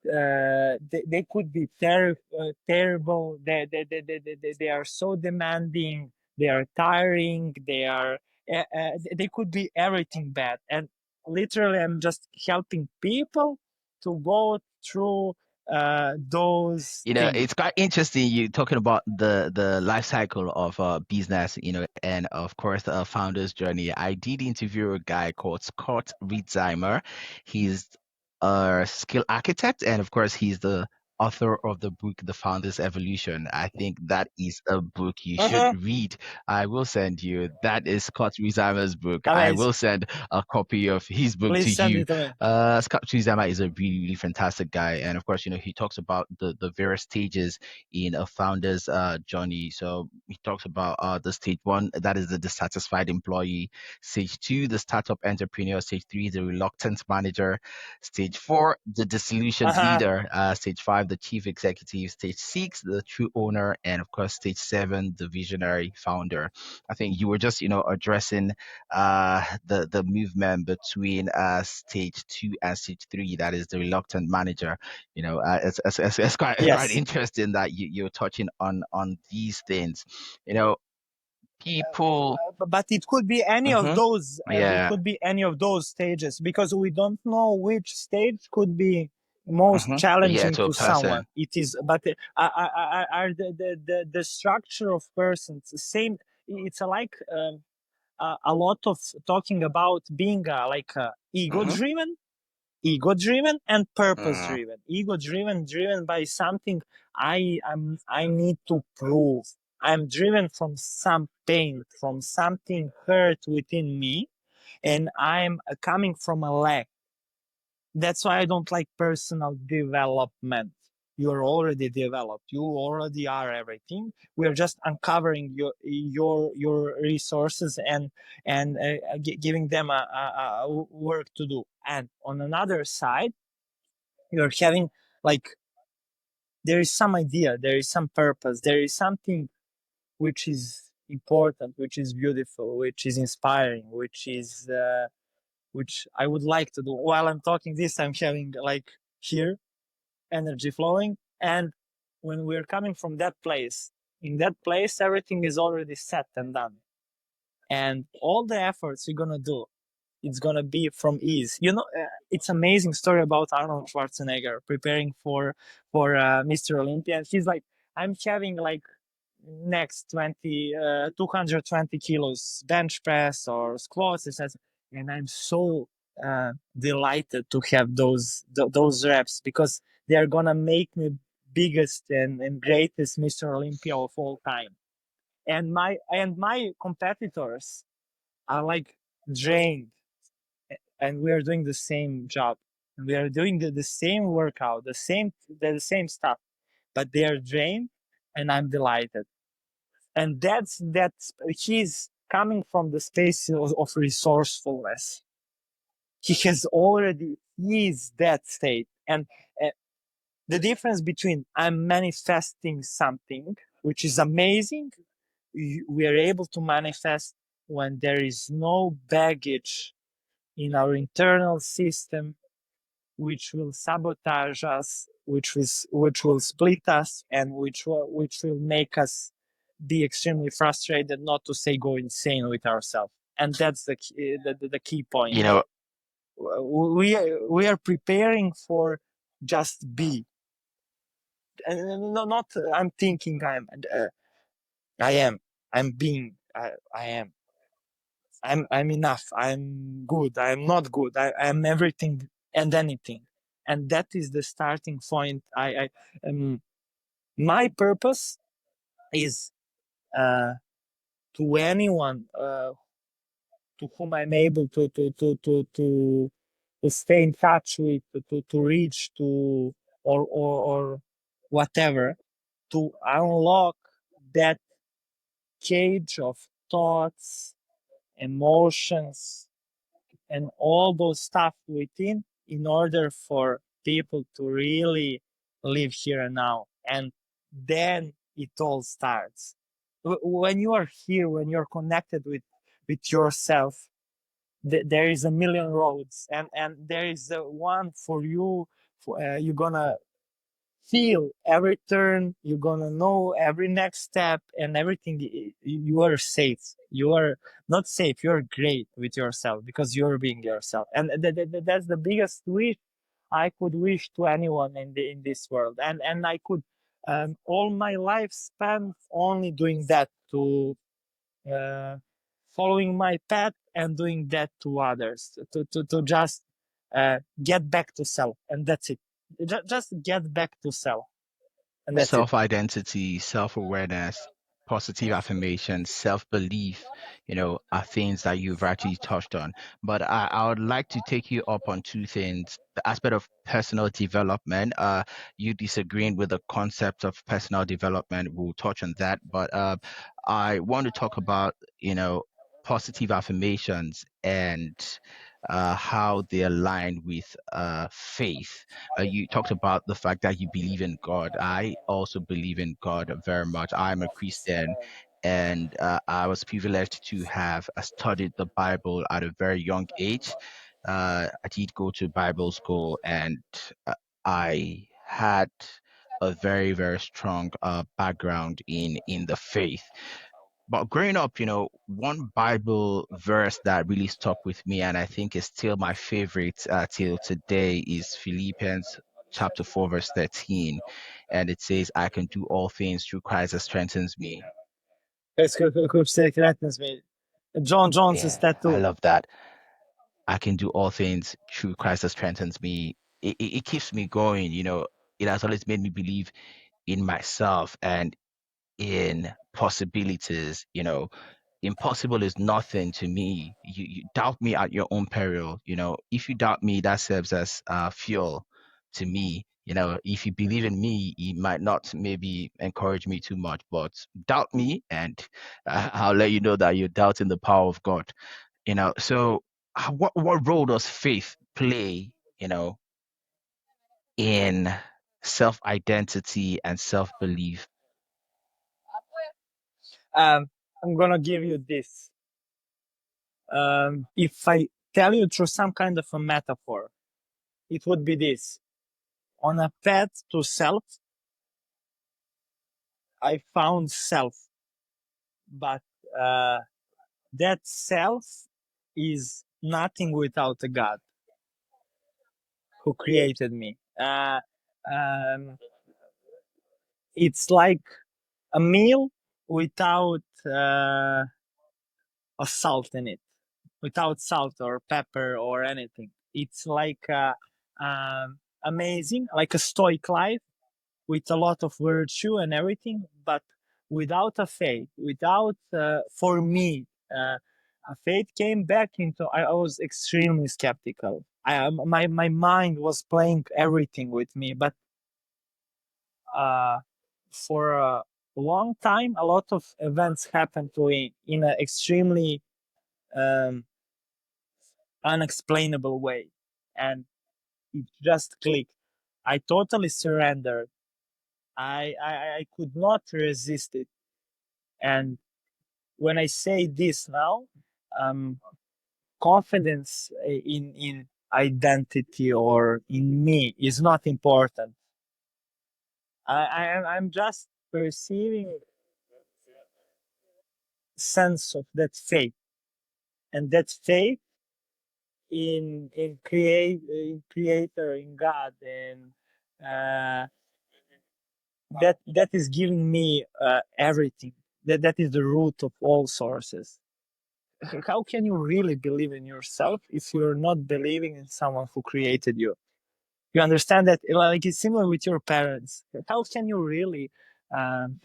they could be terrible. They are so demanding, they are tiring, they could be everything bad. And literally I'm just helping people to go through those You know, things. it's quite interesting you talking about the life cycle of business, you know, and of course the founder's journey. I did interview a guy called Scott Ritzheimer. He's a skill architect, and of course he's the author of the book The Founder's Evolution. I think that is a book you should Uh-huh. read. I will send you. That is Scott Ritzheimer's book. I Amazing. will send a copy of his book to Please send you. it to me. Scott Ritzheimer is a really, really fantastic guy, and of course, you know, he talks about the various stages in a founder's journey. So he talks about the stage one, that is the dissatisfied employee; stage two, the startup entrepreneur; stage three, the reluctant manager; stage four, the disillusioned Uh-huh. leader; stage five, the chief executive; stage six, the true owner; and of course, stage seven, the visionary founder. I think you were just, you know, addressing the movement between stage two and stage three, that is the reluctant manager. You know, it's quite quite Yes. interesting that you're touching on these things. You know, people. But it could be any of Mhm. those. It Yeah. could be any of those stages because we don't know which stage could be most Yeah, challenging to a to someone. person. It is, but are the structure of persons the same? It's like a lot of talking about being like Mhm. ego driven and purpose Mm. driven. Ego driven by something I need to prove. I'm driven from some pain, from something hurt within me, and I'm coming from a lack. That's why I don't like personal development. You're already developed. You already are everything. We're just uncovering your resources and giving them a work to do. And on another side, you're having like there is some idea, there is some purpose, there is something which is important, which is beautiful, which is inspiring, which I would like to do. While I'm talking this, I'm having like here energy flowing. And when we're coming from that place, in that place, everything is already set and done. And all the efforts you're gonna do, it's gonna be from ease. You know, it's amazing story about Arnold Schwarzenegger preparing for Mr. Olympia. And he's like, I'm having like next 220 kilos bench press or squats, and I'm so delighted to have those reps because they're gonna make me biggest and greatest Mr. Olympia of all time. And my competitors are like drained, and we are doing the same job, and we are doing the same workout, the same stuff, but they are drained, and I'm delighted. And that's he's coming from the space of resourcefulness. He is that state. And uh, the difference between I'm manifesting something which is amazing, we are able to manifest when there is no baggage in our internal system which will sabotage us, which will split us, and which will make us be extremely frustrated, not to say go insane with ourselves. And that's the key point. You know, We are preparing for just be, and not I'm thinking I am, I'm being, I am. I'm enough. I'm good. I'm not good. I'm everything and anything. And that is the starting point. My purpose is to anyone to whom I'm able to stay in touch with, to reach, or whatever, to unlock that cage of thoughts, emotions, and all those stuff within, in order for people to really live here and now. And then it all starts. When you are here, when you're connected with yourself, there is a million roads, and there is the one for you. You're gonna feel every turn, you're gonna know every next step and everything. You are safe, you are not safe, you're great with yourself because you're being yourself. And that's the biggest wish I could wish to anyone in this world, and I could all my life spend only doing that, to following my path and doing that to others, to just get back to self, and that's it. Just get back to self, and that's it. Self-identity, self-awareness, positive affirmation, self-belief, are things that you've actually touched on. But I would like to take you up on two things. The aspect of personal development, you disagreeing with the concept of personal development, we'll touch on that. But I want to talk about, positive affirmations and how they align with faith. You talked about the fact that you believe in God. I also believe in God very much. I'm a Christian, and I was privileged to have studied the Bible at a very young age. I did go to Bible school, and I had a very, very strong background in the faith. But growing up, one Bible verse that really stuck with me, and I think is still my favorite till today, is Philippians chapter 4, verse 13. And it says, I can do all things through Christ that strengthens me. John Jones is Yeah, that I too. love that. I can do all things through Christ that strengthens me. It keeps me going, It has always made me believe in myself and in possibilities. Impossible is nothing to me. You doubt me at your own peril. If you doubt me, that serves as fuel to me. If you believe in me, you might not maybe encourage me too much, but doubt me, and I'll let you know that you're doubting the power of God. So what role does faith play, in self-identity and self-belief? I'm gonna give you this. If I tell you through some kind of a metaphor, it would be this. On a path to self, I found self, but that self is nothing without a God who created me. It's like a meal without a salt in it, without salt or pepper or anything. It's like amazing, like a stoic life with a lot of virtue and everything, but without a faith, without, for me, a faith came back into, I was extremely skeptical. My mind was playing everything with me, but for a long time, a lot of events happened to me in an extremely um, unexplainable way, and it just clicked. I totally surrendered. I could not resist it. And when I say this now, confidence in identity or in me is not important. I'm just perceiving sense of that faith, and that faith in creator, in God, and uh, that is giving me everything. That is the root of all sources. How can you really believe in yourself if you're not believing in someone who created you? You understand that, like, it's similar with your parents. How can you really um,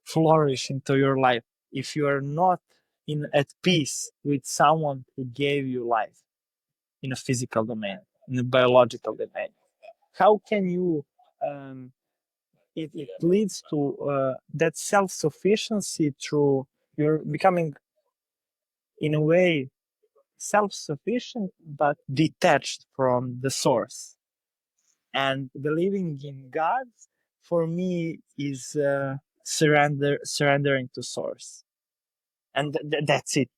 flourish into your life if you are not at peace with someone who gave you life in a physical domain, in a biological domain? How can you it leads to that self-sufficiency through you're becoming, in a way, self-sufficient but detached from the source. And believing in God, for me, is surrendering to source, and that's it.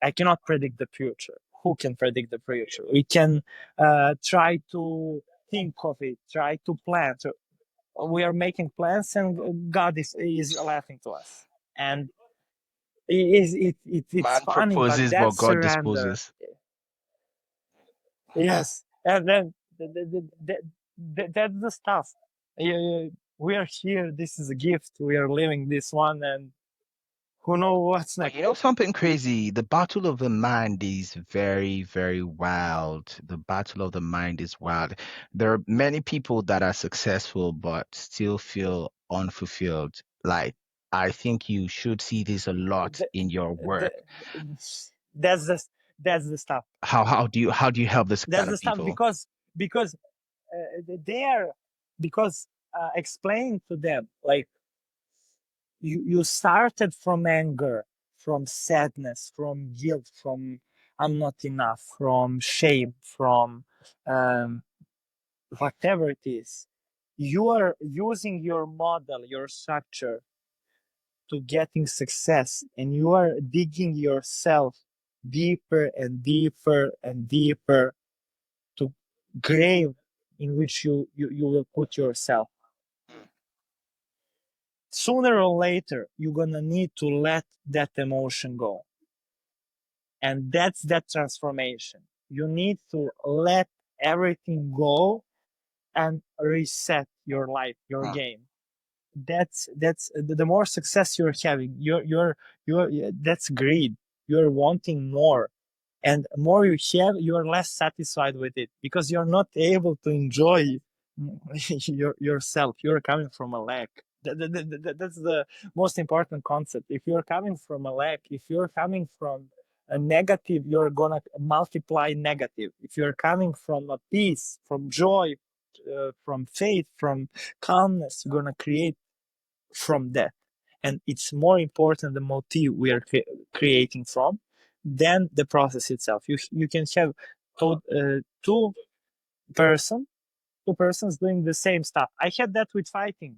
I cannot predict the future. Who can predict the future? We can try to think of it, try to plan. So we are making plans, and God is laughing to us. And it's Man funny, but proposes, that but God surrender, disposes. yes. And then That's the stuff. We are here. This is a gift. We are living this one, and who knows what's But next. you know something crazy? The battle of the mind is very, very wild. The battle of the mind is wild. There are many people that are successful but still feel unfulfilled. Like, I think you should see this a lot The, in your the, work. that's the that's the stuff. How do you help this That's kind the of stuff people? because they are because explaining to them like you started from anger, from sadness, from guilt, from I'm not enough, from shame, from um, whatever it is. You are using your model, your structure to getting success, and you are digging yourself deeper and deeper and deeper to grave in which you will put yourself. Sooner or later, you're gonna need to let that emotion go. And that's that transformation. You need to let everything go and reset your life, your Mm, game. That's the more success you're having, you're that's greed. You're wanting more. And more you have, you're less satisfied with it because you're not able to enjoy yourself. You're coming from a lack. That's the most important concept. If you're coming from a lack, if you're coming from a negative, you're gonna multiply negative. If you're coming from a peace, from joy, from faith, from calmness, you're gonna create from that. And it's more important the motive we are creating from than the process itself. You can have two person two persons doing the same stuff. I had that with fighting.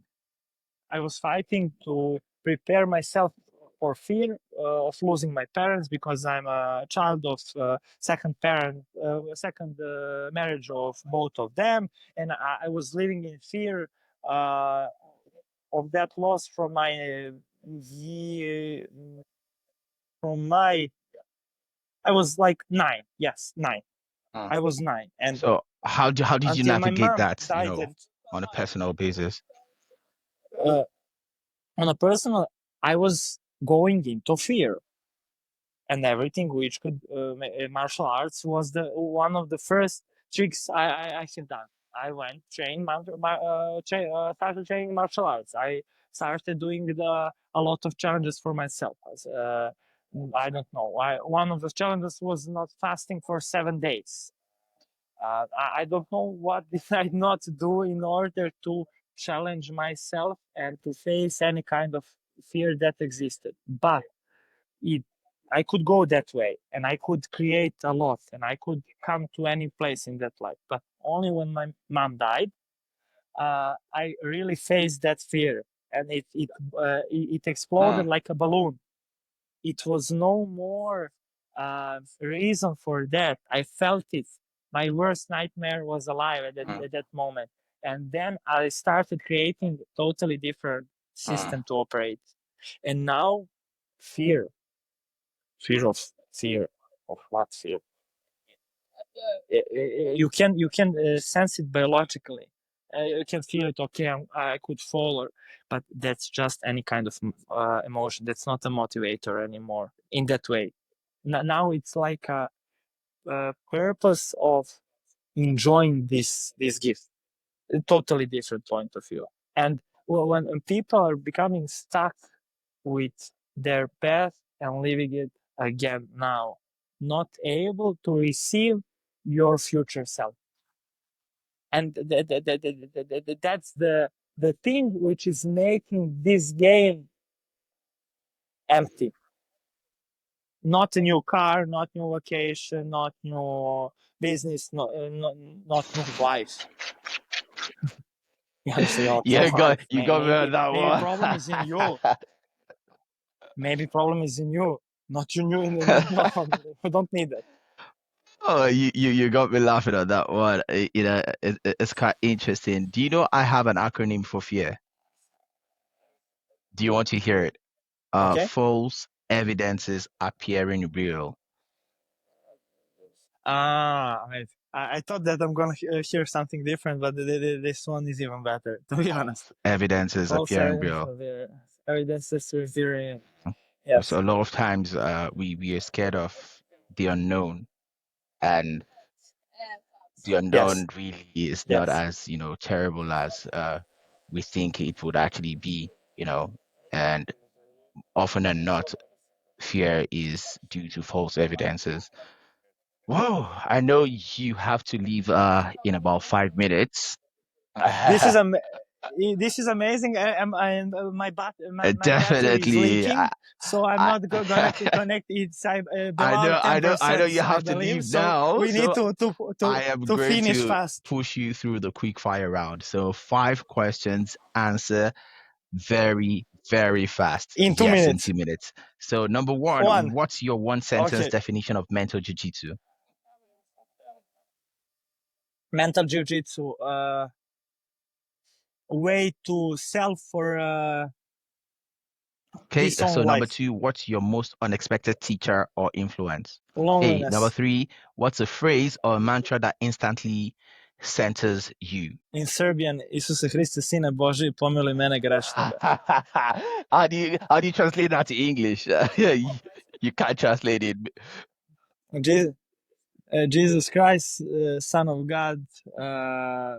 I was fighting to prepare myself for fear of losing my parents because I'm a child of second marriage of both of them, and I was living in fear uh, of that loss from from my. I was like 9. Yes, 9. mm. I was 9, and So how did you until my navigate mom that, died, and on a personal basis? uh, on a personal, I was going into fear and everything, which could martial arts was the one of the first tricks I had done. I went started training martial arts. I started doing a lot of challenges for myself. I don't know. One of the challenges was not fasting for 7 days. I don't know what did I not do in order to challenge myself and to face any kind of fear that existed. But it, I could go that way and I could create a lot and I could come to any place in that life. But only when my mom died, I really faced that fear, and it exploded Mm, like a balloon. It was no more reason for that. I felt it. My worst nightmare was alive mm, at that moment. And then I started creating a totally different mm. system to operate. And now, fear, fear of what fear? You can sense it biologically. You can feel it. Okay, I could fall, but that's just any kind of emotion. That's not a motivator anymore in that way. Now it's like a purpose of enjoying this gift. A totally different point of view. And when people are becoming stuck with their path and living it again now, not able to receive your future self. And that's the thing which is making this game empty. Not a new car, not new vacation, not new business, not new wife. You say, okay, Yeah, wife, you got me on that maybe one. problem is in you. Maybe problem is in you, not you. No, we don't need that. Oh, you got me laughing at that one. It's quite interesting. Do you know I have an acronym for fear? Do you want to hear it? Okay. False evidences appearing real. Ah, right. I thought that I'm gonna hear something different, but this one is even better, to be honest. Evidence is False appearing evidence real. of their evidence is revealing. Because Yes. a lot of times we are scared of the unknown, and the Yes. unknown really is not Yes. as terrible as we think it would actually be. And often than not, fear is due to false evidences. Whoa, I know you have to leave in about 5 minutes. This is this is amazing. My battery is Definitely. leaking, so I'm I, not gonna connect it I below know, I know, I know 10%. you I have to believe leave so. now. We need So I to am to going finish to fast push you through the quick fire round. So 5 questions, answer very, very fast. in two Yes, in minutes. 2 minutes. So number one, One. what's your one sentence Okay. definition of mental jiu-jitsu? Mental Jiu-Jitsu. Way to self for Okay, his own so number life. two, what's your most unexpected teacher or influence? Hey, number Loneliness. three, what's a phrase or a mantra that instantly centers you? In Serbian, Isuse Hriste, Sine Boži, pomiluj mene grešnoga. How do you translate that to English? Yeah, you can't translate it. Jesus Christ, Son of God,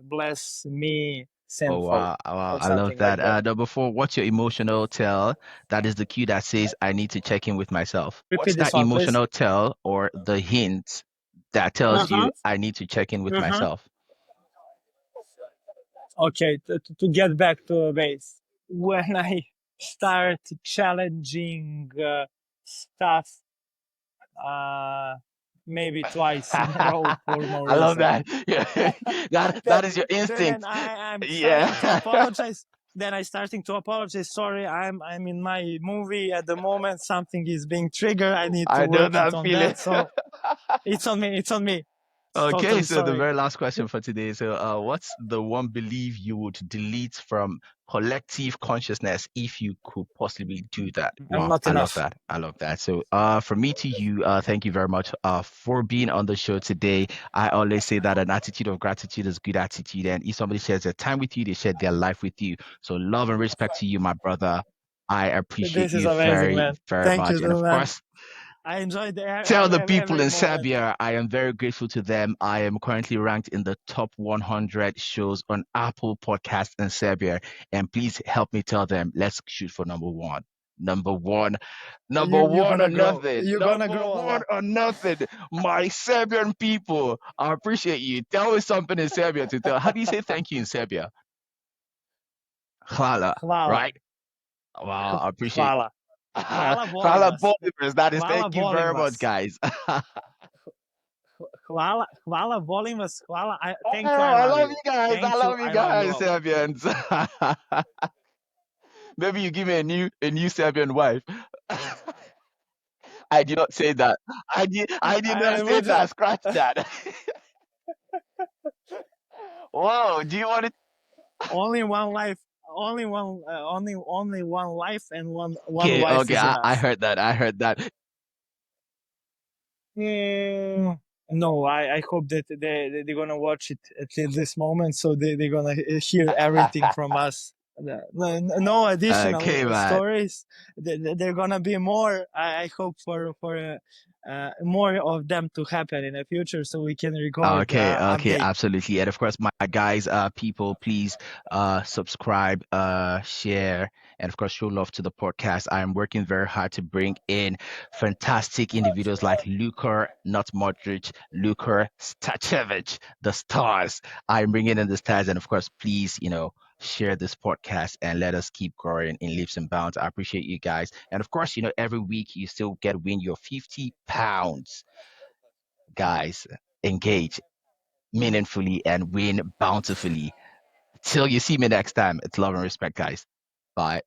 bless me, Oh sinful, wow, wow, or I love something like that. that. Number four, what's your emotional tell? That is the cue that says I need to check in with myself. What's Repeat that this one, please. emotional tell or the hint that tells you I need to check in with myself? Okay, to get back to base. When I start challenging stuff, maybe twice in a row for no I love reason. that. Yeah, that is your instinct. Then I'm starting to Yeah. apologize. Then I starting to apologize. Sorry, I'm in my movie at the moment. Something is being triggered. I need to I know work it that on feeling. that. So it's on me. It's on me. Okay, Totally so the sorry. very last question for today. So, what's the one belief you would delete from collective consciousness if you could possibly do that? I'm Wow, not I love enough. that. I love that. So, from me to you, thank you very much, for being on the show today. I always say that an attitude of gratitude is good attitude, and if somebody shares their time with you, they share their life with you. So, love and respect to you, my brother. I appreciate This is you amazing, very, man. very Thank you, much, and of man. course. I enjoyed Tell the people every in moment. Serbia I am very grateful to them. I am currently ranked in the top 100 shows on Apple Podcasts in Serbia. And please help me tell them, let's shoot for number one. Number one. Number You're one or gonna grow. nothing. You're gonna Number grow a one lot. or nothing. My Serbian people, I appreciate you. Tell me something in Serbia to tell. How do you say thank you in Serbia? Hvala, Hvala. right? Wow, I appreciate Hvala. Hvala, volim Hvala vas. Bolivers. That is Hvala, thank you volim very much, vas. guys. Hvala, volim vas. Hvala. Thank you. Oh, I I love love you. you guys. I Thank you. love you I love you guys, all. Serbians. Maybe you give me a new Serbian wife. I did not say that. I did not I say would that. Scratch that. Whoa, do you want to? only one life. Only one life, and one Okay, wife okay, is I enough. heard that. I heard that. No, I hope that they're gonna watch it at this moment, so they're gonna hear everything from us. No Okay, additional man. stories. They're gonna be more. I hope for more of them to happen in the future, so we can record Okay, okay, update. absolutely. And of course, my guys, people, please subscribe, share, and of course, show love to the podcast. I am working very hard to bring in fantastic individuals like Luka, not Modric, Luka Starchevich, the stars. I'm bringing in the stars. And of course, please, share this podcast and let us keep growing in leaps and bounds. I appreciate you guys. And of course, every week you still get win your 50 pounds. Guys, engage meaningfully and win bountifully. Till you see me next time, it's love and respect, guys. Bye.